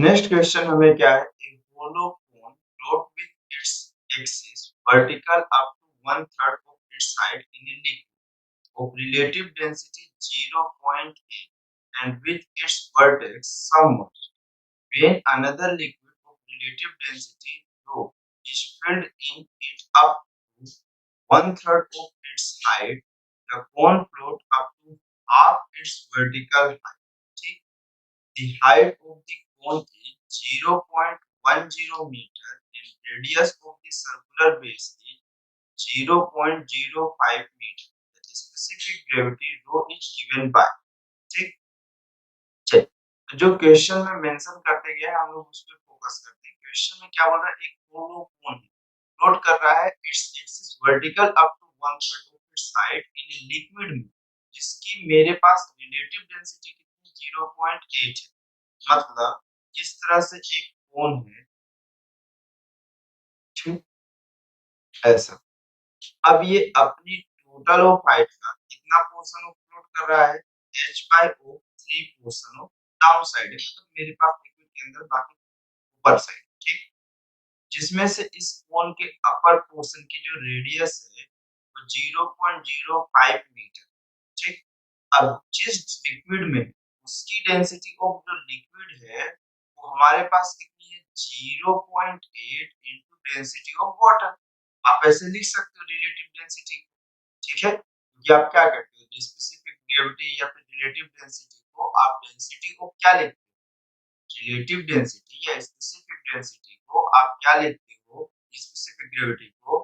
Next question हमें क्या है, a hollow cone float with its axis vertical up to one third of its height in a liquid of relative density 0.8 and with its vertex submerged. When another liquid of relative density rho is filled in it up to one third of its height, the cone float up to half its vertical height. ठीक? The height of the cone is 0.10 meter and radius of the circular base is 0.05 meter. The specific gravity rho is given by. ठीक, चलिए, तो जो question में mention करते गए हम लोग उस पे फोकस करते हैं। क्वेश्चन में क्या बोल रहा है, एक होलो कोन फ्लोट कर रहा है its axis vertical up to one third of its height in a liquid में, जिसकी मेरे पास रिलेटिव डेंसिटी कितनी 0.8 है। मतलब इस तरह से एक कोन है, ठीक, ऐसा। अब ये अपनी टोटल ऑफ हाइट का कितना पोर्शन ऑफ फ्लोट कर रहा है, h by o 3 portion of down side है, मतलब मेरे पास लिक्विड के अंदर बाकी ऊपर साइड, ठीक, जिसमें से इस कोन के अपर पोर्शन की जो रेडियस है वो 0.05 मीटर, ठीक। अब जिस लिक्विड में उसकी डेंसिटी ऑफ जो लिक्विड है वो हमारे पास कितनी है 0.8 इनटू डेंसिटी ऑफ वाटर। आप ऐसे लिख सकते हो रिलेटिव डेंसिटी, ठीक है, क्योंकि आप क्या करते हो स्पेसिफिक ग्रेविटी या फिर रिलेटिव डेंसिटी को आप डेंसिटी को क्या लिखते हो, रिलेटिव डेंसिटी या स्पेसिफिक डेंसिटी को आप क्या लिखते हो, स्पेसिफिक ग्रेविटी को,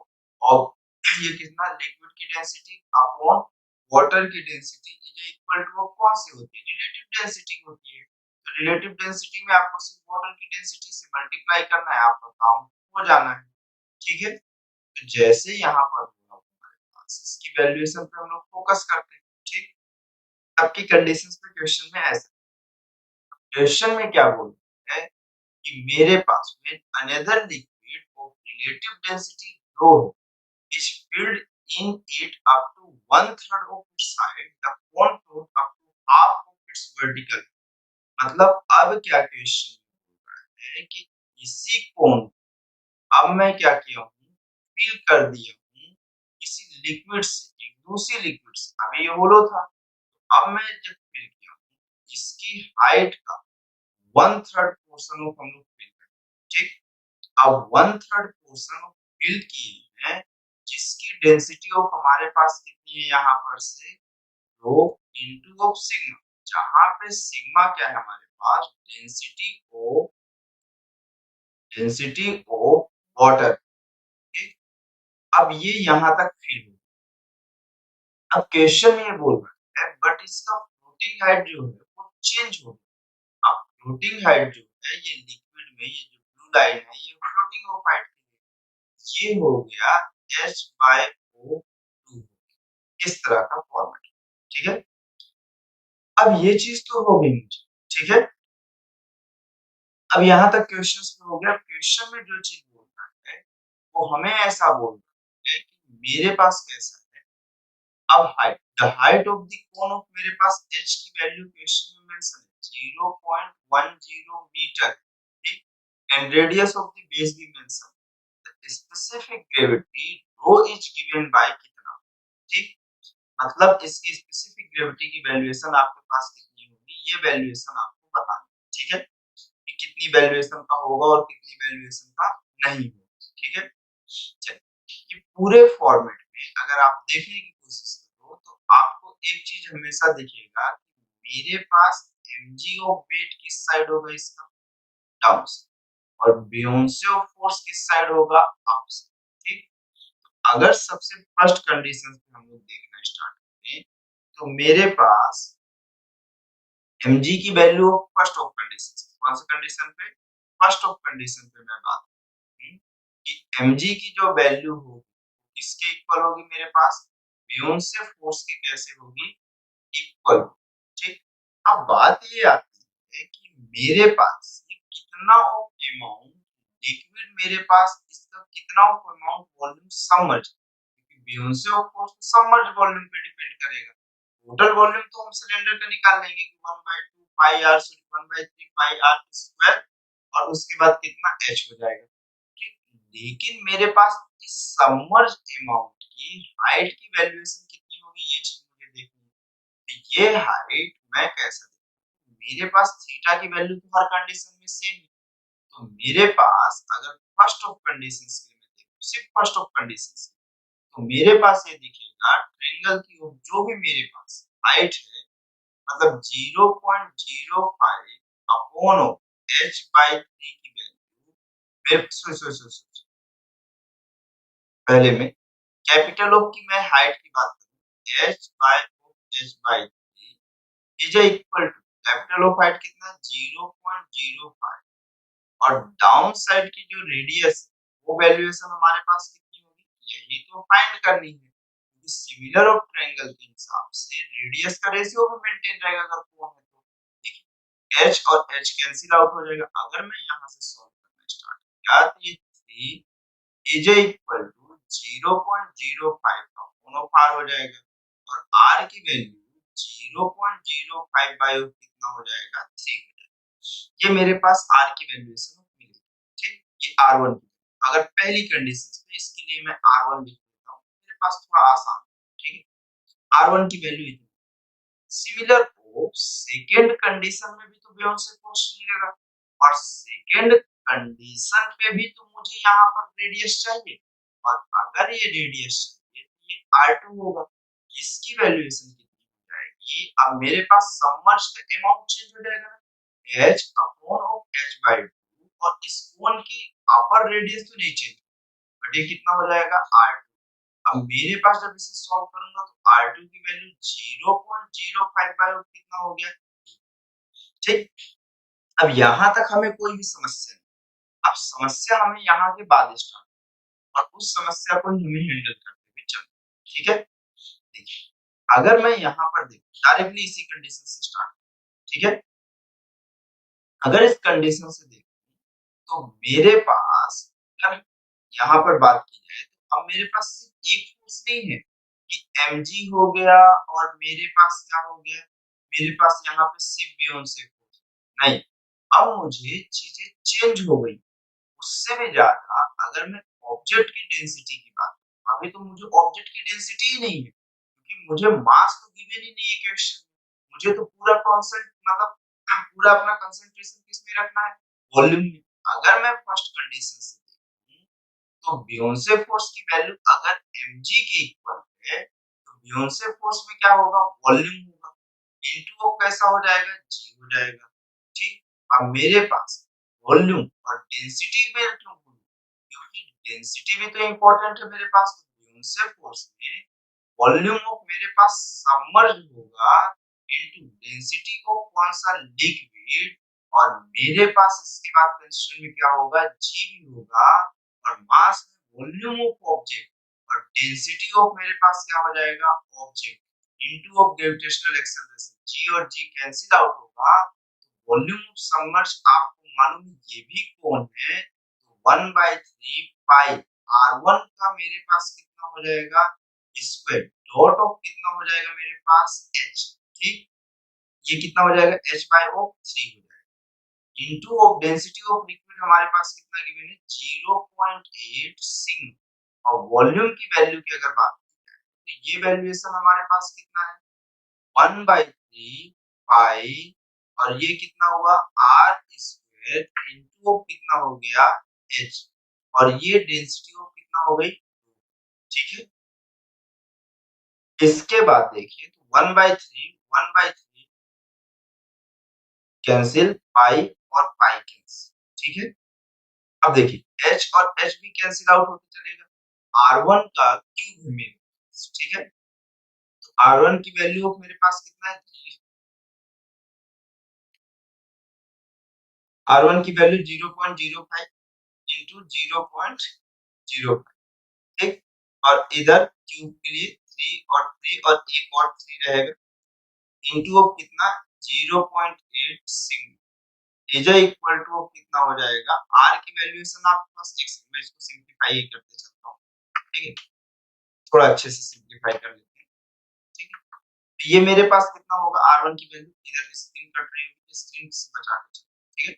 और ये कितना लिक्विड की डेंसिटी अपॉन वाटर की डेंसिटी इज इक्वल टू कौन सी होती है, रिलेटिव डेंसिटी होती है। तो रिलेटिव डेंसिटी में आपको सिर्फ वाटर की डेंसिटी से मल्टीप्लाई करना है, आपका काम हो जाना है, ठीक है। तो जैसे यहाँ पर होगा हमारे पास इसकी वैल्यूएशन पे हम लोग फोकस करते हैं, ठीक। आपकी कंडीशंस पे क्वेश्चन में ऐसा, क्वेश्चन में क्या बोलते हैं कि मेरे पास when another liquid of relative density rho is filled in it up to one third of its height, the cone float up to half of its vertical। मतलब अब क्या क्वेश्चन बोल रहा है कि इसी कोन अब मैं क्या किया हूँ, फिल कर दिया हूँ किसी लिक्विड से, एक दूसरी लिक्विड से। अभी ये होलो था, अब मैं जब फिल किया हूँ इसकी हाइट का वन थर्ड पोर्शन ऑफ हम लोग फिल करें, ठीक। अब one third portion of fill किए हैं जिसकी डेंसिटी ऑफ हमारे पास कितनी है यहाँ पर से रो इनटू ऑफ सिग्मा, जहां पे सिग्मा क्या है हमारे पास डेंसिटी ऑफ वाटर, ठीक। अब ये यहाँ तक फिल हो, अब क्वेश्चन में ये बोल रहा है बट इसका फ्लोटिंग हाइट जो है वो चेंज हो गया। अब फ्लोटिंग हाइट जो है ये लिक्विड में ये जो ब्लू लाइन है ये फ्लोटिंग ऑफ हाइट ये हो गया h बाय o 2, इस तरह का फॉर्मेट, ठीक है। अब ये चीज तो हो गई मुझे, ठीक है। अब यहाँ तक क्वेश्चंस में हो गया। क्वेश्चन में जो चीज बोल रहा है वो हमें ऐसा बोल रहा है कि मेरे पास कैसा है, अब height, the height of the cone of मेरे पास h की वैल्यू क्वेश्चन में मेंशन है 0.10 मीटर, ठीक, and radius of the base भी mention, the specific gravity rho is given by कितना, ठीक। मतलब इसकी स्पेसिफिक ग्रेविटी की वैल्यूएशन आपके पास कितनी होगी, ये वैल्यूएशन आपको बतानी है, ठीक है, कि कितनी वैल्यूएशन का होगा और कितनी वैल्यूएशन का नहीं होगा, ठीक है। चलिए, ये पूरे फॉर्मेट में अगर आप देखने की कोशिश करो तो आपको एक चीज हमेशा दिखेगा कि मेरे पास mg ऑफ वेट किस साइड होगा, इसका डाउन साइड, और बियोंसे ऑफ फोर्स किस साइड होगा, अप साइड, ठीक। अगर सबसे फर्स्ट कंडीशन पे हम लोग देखना स्टार्ट करें तो मेरे पास mg की वैल्यू फर्स्ट ऑफ कंडीशन, कौन सी कंडीशन पे, फर्स्ट ऑफ कंडीशन पे मैं बात करूं कि mg की जो वैल्यू होगी किसके इक्वल होगी, मेरे पास बियोंसे फोर्स की कैसे होगी, इक्वल, ठीक। अब बात ये आती है कि मेरे पास ये कितना ऑफ अमाउंट लिक्विड, मेरे पास इसका कितना ऑफ अमाउंट वॉल्यूम सबमर्ज, क्योंकि buoyancy of course submerge volume पे डिपेंड करेगा। टोटल वॉल्यूम तो हम सिलेंडर का निकाल लेंगे कि 1/2 pi R, sorry 1/3 pi R square और उसके बाद कितना h हो जाएगा, ठीक। लेकिन मेरे पास इस सबमर्ज्ड अमाउंट की हाइट की वैल्यूएशन कितनी होगी, ये चीज मुझे देखनी है। तो ये हाइट मैं कैसे देखूं, मेरे पास थीटा की वैल्यू तो हर कंडीशन में सेम है। तो मेरे पास अगर फर्स्ट ऑफ कंडीशंस के लिए मैं देखूं, सिर्फ फर्स्ट ऑफ कंडीशंस, तो मेरे पास ये दिखेगा ट्रायंगल की जो भी मेरे पास हाइट है, मतलब 0.05 अपॉन h बाय 3 की वैल्यू, मेरे सॉरी पहले में कैपिटल ऑफ की मैं हाइट की बात करूं, h by 3 is equal to capital of height कितना है 0.05, और डाउन साइड की जो रेडियस वो वैल्यूएशन हमारे पास कितनी होगी, यही तो फाइंड करनी है, क्योंकि सिमिलर ऑफ ट्रायंगल के हिसाब से रेडियस का रेशियो भी मेंटेन रहेगा अगर कोण है तो। देखिए h और h कैंसिल आउट हो जाएगा, अगर मैं यहां से सॉल्व करना स्टार्ट किया तो ये 3 इज इक्वल टू 0.05 का अपॉन ऑफ r हो जाएगा, और r की वैल्यू 0.05 बाय कितना हो जाएगा 3, ये मेरे पास r की वैल्यूएशन मिलेगी, ठीक। ये r1 की, अगर पहली कंडीशन है इसके लिए मैं r1 लिख देता हूं, मेरे पास थोड़ा आसान, ठीक है। r1 की वैल्यू इतनी, सिमिलर को सेकंड कंडीशन में भी तो बियॉन्ड से फोर्स मिलेगा, और सेकंड कंडीशन पे भी तो मुझे यहाँ पर रेडियस चाहिए, और अगर ये रेडियस चाहिए तो ये r2 होगा, इसकी वैल्यूएशन कितनी हो जाएगी, अब मेरे पास सबमर्ज्ड अमाउंट चेंज हो जाएगा ना, h upon of h by 2, और इस कोण की अपर रेडियस तो नहीं चेंज, बट ये कितना हो जाएगा r2। अब मेरे पास जब इसे सॉल्व करूंगा तो R2 की वैल्यू 0.05 बाय कितना हो गया, ठीक। अब यहाँ तक हमें कोई भी समस्या नहीं, अब समस्या हमें यहाँ के बाद स्टार्ट, और उस समस्या को हमें हैंडल करते हुए चलो, ठीक है। देखिए अगर मैं यहाँ पर देखूं डायरेक्टली इसी कंडीशन से स्टार्ट, ठीक है। अगर इस कंडीशन से देखूं तो मेरे पास, अगर यहाँ पर बात की जाए तो अब मेरे पास सिर्फ एक फोर्स नहीं है कि mg हो गया और मेरे पास क्या हो गया, मेरे पास यहाँ पे सिर्फ बियॉन्ड से फोर्स नहीं, अब मुझे चीजें चेंज हो गई। उससे भी ज्यादा अगर मैं ऑब्जेक्ट की डेंसिटी की बात करूं, अभी तो मुझे ऑब्जेक्ट की डेंसिटी ही नहीं है, क्योंकि मुझे मास तो गिवन ही नहीं है क्वेश्चन में, मुझे तो पूरा कॉन्सेंट मतलब पूरा अपना कंसंट्रेशन किसमें रखना है, वॉल्यूम में। अगर मैं फर्स्ट कंडीशन से देखूं तो बियोंसे फोर्स की वैल्यू अगर mg के इक्वल है तो बियोंसे फोर्स में क्या होगा, वॉल्यूम होगा, इनटू वो कैसा हो जाएगा, g हो जाएगा, ठीक। अब मेरे पास वॉल्यूम और डेंसिटी में क्यों बोलूं, क्योंकि डेंसिटी भी तो इंपॉर्टेंट है मेरे पास, तो बियोंसे फोर्स में वॉल्यूम ऑफ मेरे पास सबमर्ज होगा इनटू डेंसिटी ऑफ कौन सा, लिक्विड, और मेरे पास इसके बाद कंस्ट्रेंट में क्या होगा, g भी होगा, और मास में वॉल्यूम ऑफ ऑब्जेक्ट, और डेंसिटी ऑफ मेरे पास क्या हो जाएगा, object, into of gravitational acceleration, g और g कैंसिल आउट होगा, तो वॉल्यूम ऑफ सबमर्ज आपको मालूम है ये भी कौन है, तो 1/3 पाई r1 का मेरे पास कितना हो जाएगा स्क्वायर, डॉट ऑफ कितना हो जाएगा मेरे पास h, ठीक। ये कितना हो जाएगा h बाय ऑफ 3 हो जाएगा, into of density of liquid हमारे पास कितना गिवन है 0.8 सिग्मा, और वॉल्यूम की वैल्यू की अगर बात की जाए तो ये वैल्यूएशन हमारे पास कितना है 1/3 पाई, और ये कितना हुआ r स्क्वायर इनटू कितना हो गया h, और ये डेंसिटी ऑफ कितना हो गई, ठीक है। इसके बाद देखिए तो 1/3 कैंसिल, पाई और पाई कैंसिल, ठीक है। अब देखिए h और h भी कैंसिल आउट होते चलेगा, r1 का क्यूब है मेरे पास, ठीक है। तो r1 की वैल्यू ऑफ मेरे पास कितना है, r1 की वैल्यू 0.05 इनटू 0.05, ठीक। और इधर क्यूब के लिए 3 और 3 और एक और 3 रहेगा, इनटू ऑफ कितना 0.8 सिग्मा, इज इक्वल टू कितना हो जाएगा, r की वैल्यूएशन आपके पास, एक सेकंड मैं इसको सिंपलीफाई ही करते चलता हूँ, ठीक है। थोड़ा अच्छे से सिंपलीफाई कर लेते हैं, ठीक है। तो ये मेरे पास कितना होगा, r1 की वैल्यू, इधर स्क्रीन कट रही होगी, स्क्रीन से बचा के चलो, ठीक है।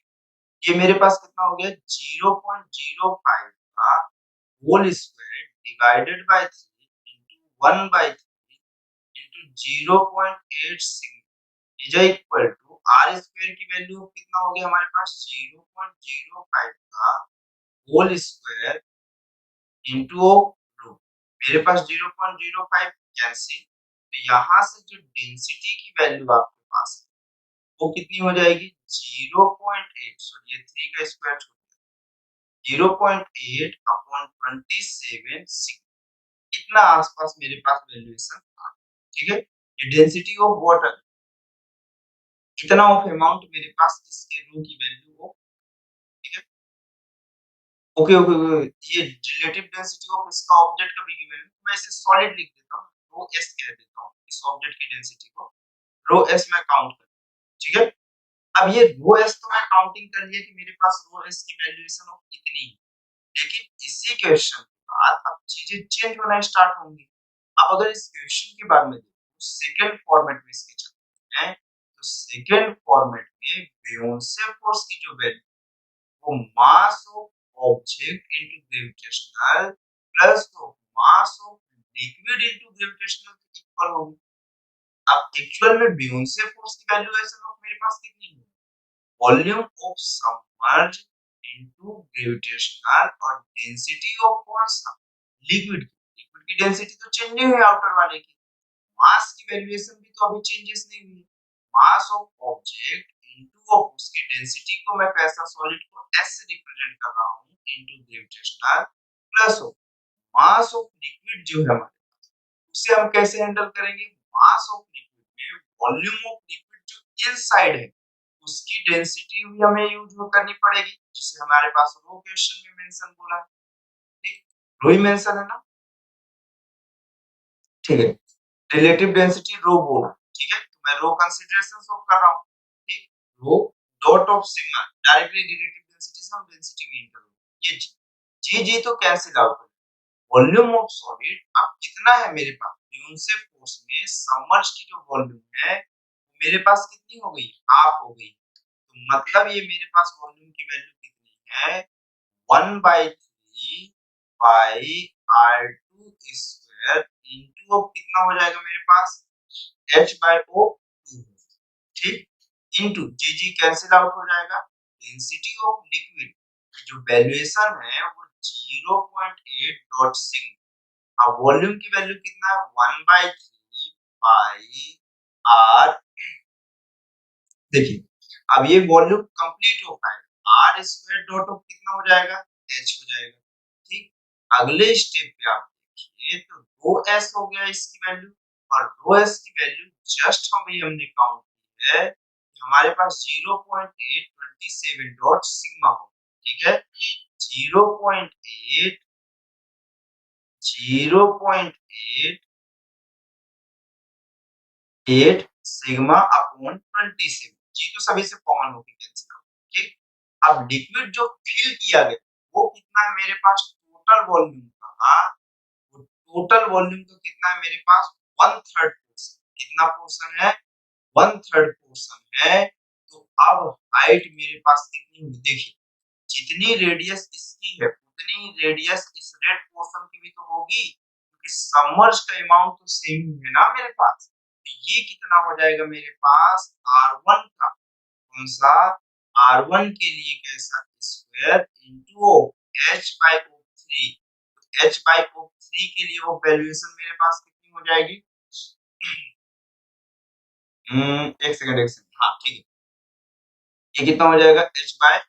ये मेरे पास कितना हो गया 0.05 का whole square divided by 3 into 1/3 into 0.8 sigma is equal to R square की वैल्यू कितना हो गया हमारे पास 0.05 का होल स्क्वायर इंटू रो। मेरे पास 0.05 कैंसिल, तो यहाँ से जो डेंसिटी की वैल्यू आपके पास है वो कितनी हो जाएगी 0.8, सॉरी ये 3 का स्क्वायर छोड़ 0.8 अपॉन 27 इतना आसपास मेरे पास वैल्यूएशन आ, ठीक है। ये डेंसिटी ऑफ वाटर कितना ऑफ अमाउंट मेरे पास इसके रो की वैल्यू हो, ठीक है। ओके ओके ये रिलेटिव डेंसिटी ऑफ इसका ऑब्जेक्ट का भी गिवन है, मैं इसे सॉलिड लिख देता हूँ, रो एस कह देता हूँ इस ऑब्जेक्ट की डेंसिटी को, रो एस मैं काउंट कर, ठीक है। अब ये रो एस तो मैं काउंटिंग कर लिया कि मेरे पास रो एस की वैल्यूएशन ऑफ इतनी है, लेकिन इसी क्वेश्चन के बाद अब चीजें चेंज होना स्टार्ट होंगी। अब अगर इस क्वेश्चन के बाद में देखो सेकंड फॉर्मेट में इसके चलते हैं, तो सेकंड फॉर्मेट में बेयोंसे फोर्स की जो वैल्यू वो mass of object into gravitational plus of mass of liquid into gravitational equal होगी। अब एक्चुअल में बेयोंसे फोर्स की वैल्यूएशन ऑफ मेरे पास कितनी है, volume of submerge into gravitational और डेंसिटी ऑफ कौन सा लिक्विड की डेंसिटी तो चेंज नहीं हुई आउटर वाले की, मास की वैल्यूएशन भी तो अभी चेंजेस नहीं हुई। Mass of object into of उसकी डेंसिटी को मैं कैसा सॉलिड को s से रिप्रेजेंट कर रहा हूं into gravitational plus of mass of liquid जो है हमारे पास उसे हम कैसे हैंडल करेंगे, मास ऑफ लिक्विड में वॉल्यूम ऑफ लिक्विड जो इनसाइड है उसकी डेंसिटी भी हमें यूज करनी पड़ेगी, जिसे हमारे पास रो क्वेश्चन में मेंशन बोला है, ठीक, रो ही मेंशन है ना, ठीक है। रिलेटिव डेंसिटी रो बोला, ठीक है, तो मैं रो कंसीडरेशन सॉल्व कर रहा हूं, ठीक, rho dot of sigma directly relative density से हम डेंसिटी मीन करेंगे, ये जी जी तो cancel out, volume of solid अब कितना है मेरे पास यूनिसेफ फोर्स में सबमर्ज की जो वॉल्यूम है मेरे पास कितनी हो गई हाफ हो गई, तो मतलब ये मेरे पास वॉल्यूम की वैल्यू कितनी है 1/3 बाई R2 स्क्वायर इंटू कितना हो जाएगा मेरे पास H/O2, ठीक, इंटू जी जी कैंसिल आउट हो जाएगा, डेंसिटी ऑफ लिक्विड की जो वैल्यूएशन है वो 0.8 डॉट सिग्मा, अब वॉल्यूम की वैल्यू कितना है 1/3 बाई R, देखिए अब ये वॉल्यूम कंप्लीट हो पाएगा आर स्क्वायर डॉट ऑफ कितना हो जाएगा एच हो जाएगा, ठीक। अगले स्टेप पे आप देखिए तो रो एस हो गया इसकी वैल्यू, और रो एस की वैल्यू जस्ट हमने काउंट की है, हमारे पास 0.827 डॉट सिग्मा हो, ठीक है, 0.8 0.8 सिग्मा अपॉन 27, जी तो सभी से कॉमन होगी कैंसिल आउट, ठीक। अब लिक्विड जो फिल किया गया वो कितना है मेरे पास टोटल वॉल्यूम का, वो टोटल वॉल्यूम का कितना है मेरे पास 1/3 पोर्शन, कितना पोर्शन है 1/3 पोर्शन है, तो अब हाइट मेरे पास कितनी होगी देखिए, जितनी रेडियस इसकी है उतनी रेडियस इस रेड पोर्शन की भी तो होगी, क्योंकि सबमर्ज का अमाउंट तो सेम ही है ना मेरे पास, तो ये कितना हो जाएगा मेरे पास R1 का कौन सा R1 के लिए कैसा स्क्वायर इंटू H/O3, तो H/O3 के लिए वो वैल्यूएशन मेरे पास कितनी हो जाएगी, एक सेकंड हाँ ठीक है, ये कितना हो जाएगा H/3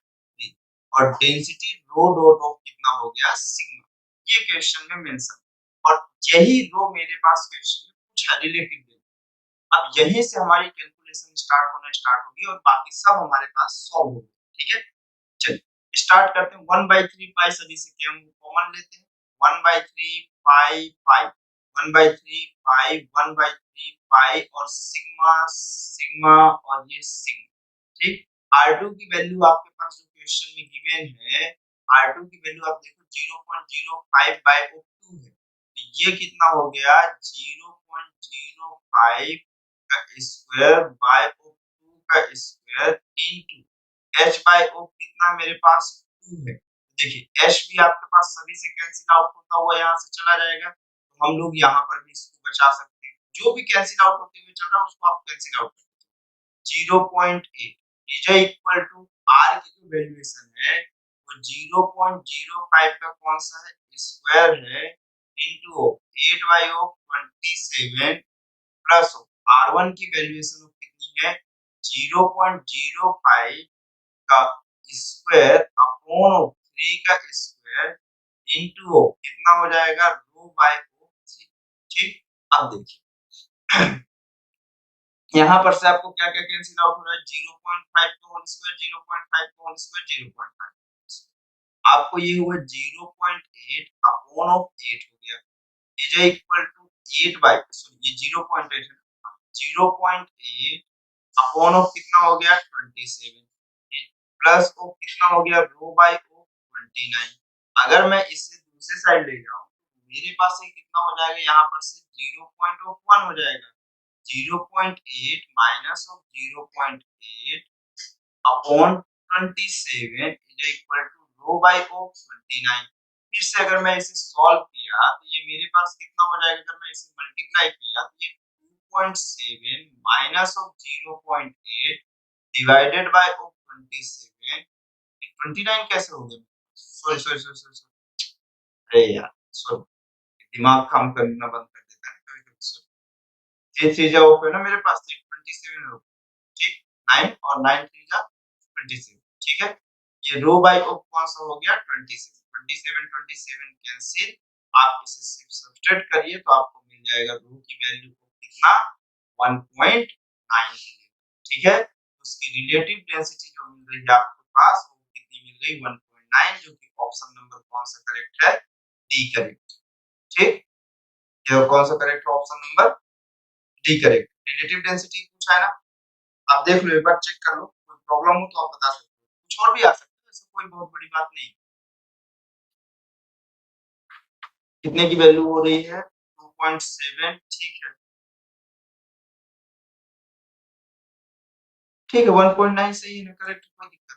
और डेंसिटी रो डॉट ऑफ कितना हो गया सिग्मा, ये क्वेश्चन में मेंशन, और यही रो मेरे पास क्वेश्चन में पूछा रिलेटिव, अब यहीं से हमारी कैलकुलेशन स्टार्ट होगी और बाकी सब हमारे पास सॉल्व होगा, ठीक है। चलिए स्टार्ट करते हैं 1/3 पाई, सभी से हम कॉमन लेते हैं 1/3 पाई पाई 1/3 पाई 1/3 पाई और सिग्मा सिग्मा और ये सिग्मा, ठीक। R2 की वैल्यू आपके पास जो क्वेश्चन में गिवन है R2 की वैल्यू आप देखो 0.05/2 है, तो ये कितना हो गया 0.05 का स्क्वायर बाय 2 का square into H by O कितना मेरे पास 2 है। देखिए H भी आपके पास सभी से कैंसिल आउट होता हुआ यहाँ से चला जाएगा, तो हम लोग यहाँ पर भी इसको बचा सकते हैं। जो भी कैंसिल आउट होते हुए चल रहा है उसको आप cancel out 0.8 is equal to R की जो वैल्यूएशन है वो 0.05 का कौन सा है स्क्वायर है इनटू 8 बाय 27 प्लस R1 की वैल्यूएशन कितनी है 0.05 का स्क्वायर अपॉन 3 का स्क्वायर इनटू कितना हो जाएगा रो बाय 3। ठीक, अब देखिए यहाँ पर से आपको क्या-क्या कैंसिल आउट हो रहा है 0.5 का होल स्क्वायर 0.5 का होल स्क्वायर 0.5 आपको ये हुआ 0.8 अपॉन ऑफ 8 हो गया is equal to 8 by sorry ये 0.8 है 0.8 अपॉन ऑफ कितना हो गया 27 प्लस ऑफ कितना हो गया रो बाय ऑफ 29। अगर मैं इसे दूसरे साइड ले जाऊं तो मेरे पास ये कितना हो जाएगा यहाँ पर से 0.1 हो जाएगा 0.8 minus of 0.8 upon 27 is equal to rho by of 29। फिर से अगर मैं इसे सॉल्व किया तो ये मेरे पास कितना हो जाएगा अगर मैं इसे मल्टीप्लाई किया तो ये 2.7 minus of 0.8 divided by of 27 29 कैसे हो गया सॉरी सॉरी सॉरी सॉरी अरे यार सॉरी दिमाग काम करना बंद कर देता है कभी-कभी। ये चीजें ऑफ है ना मेरे पास 27 हो ठीक 9 और 9 3 जा 27 ठीक है ये रो बाय ऑफ कौन सा हो गया 27 27 27 कैंसिल आप इसे सिर्फ सब्स्टिट्यूट करिए तो आपको मिल जाएगा रो की वैल्यू को कितना 1.9 ठीक है उसकी रिलेटिव डेंसिटी जो मिल रही है आपके पास वो कितनी मिल गई 1.9 जो कि ऑप्शन नंबर कौन सा करेक्ट है डी करेक्ट ठीक ये कौन सा करेक्ट है option number D correct relative density पूछा है ना आप देख लो एक बार चेक कर लो कोई प्रॉब्लम हो तो आप बता सकते हो कुछ और भी आ सकता है ऐसा कोई बहुत बड़ी बात नहीं कितने की वैल्यू हो रही है 2.7 ठीक है 1.9 सही है ना करेक्ट कोई दिक्कत